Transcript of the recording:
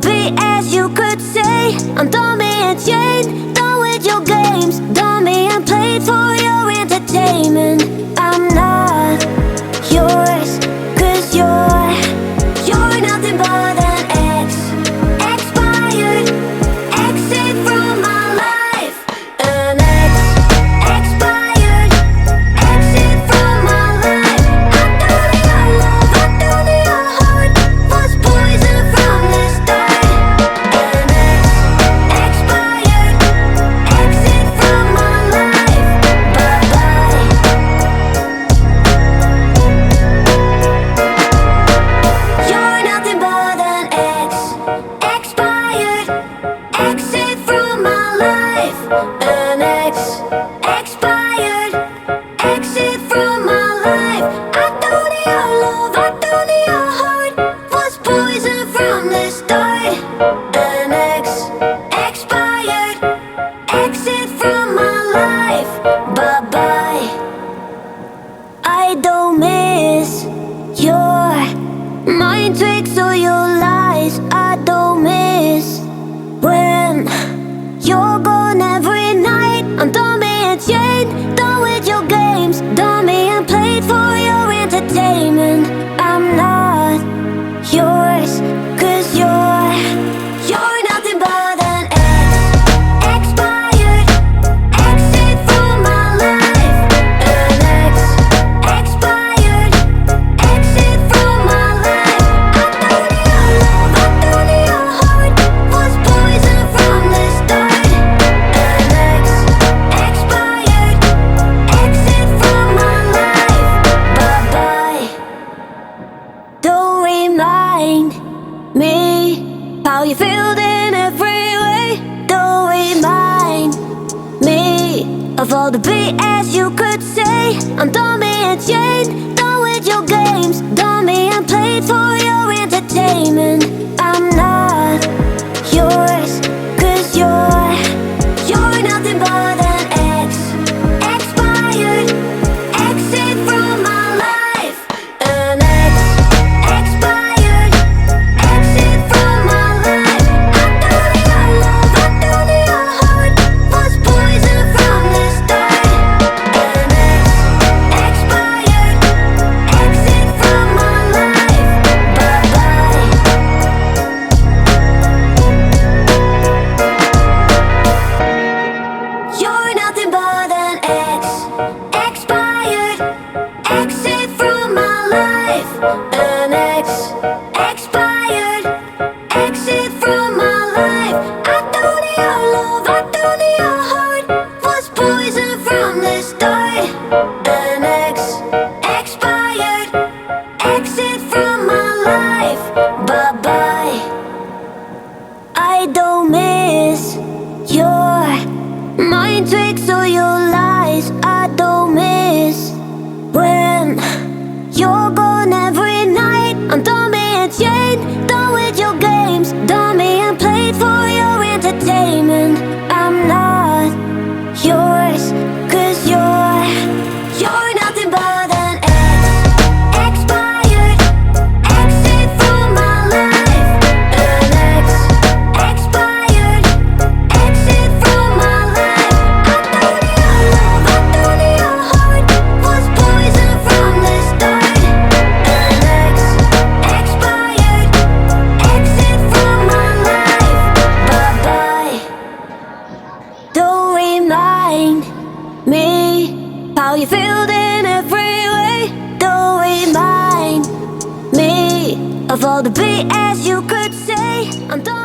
beat, as you could say. I'm done being chained, done with your games, done being played for your entertainment. I'm not yours, 'cause you're nothing but an expired exit from my life. An expired exit from my life. I thought your love, I thought your heart was poison from the start. An expired exit from my life. Bye-bye. You're nothing but an expired exit from my life. An expired exit from my life. I thought your love, I thought your heart was poison from the start. An expired exit from my life. Bye-bye. I don't miss your mind tricks or your lies. I don't miss when you're gone every night. I'm done being chained, done with your games, done being played for your entertainment. I'm not yours, 'cause you're nothing but an expired exit from my life. An expired exit from my life. I thought your love, I thought your heart was poison from the start. An expired exit from my life. Bye-bye. Don't remind me how you feel in every way. Don't remind me of all the BS you could say. I'm done being chained, done with your games, done being played for your entertainment. I'm not yours, 'cause you're nothing but an expired exit from my life. An expired exit from my life. I thought your love, I thought your heart was poison from the start. An expired exit from my life. Bye-bye. You're nothing but an expired exit from my life. An expired exit from my life. I thought your love, I thought your heart was poison from the start. An expired exit from my life. Bye-bye. I don't miss your mind tricks or your lies. I don't miss when you're gone every night. I'm done being chained, done with your games, done being played for your entertainment. I'm not yours, 'cause you're nothing but an expired exit from my life. An expired exit from my life. I thought your love, I thought your heart was poison from the start. An expired exit from my life. Bye-bye. Don't remind me how you feel in every way. Don't remind me of all the BS you could say. I'm done.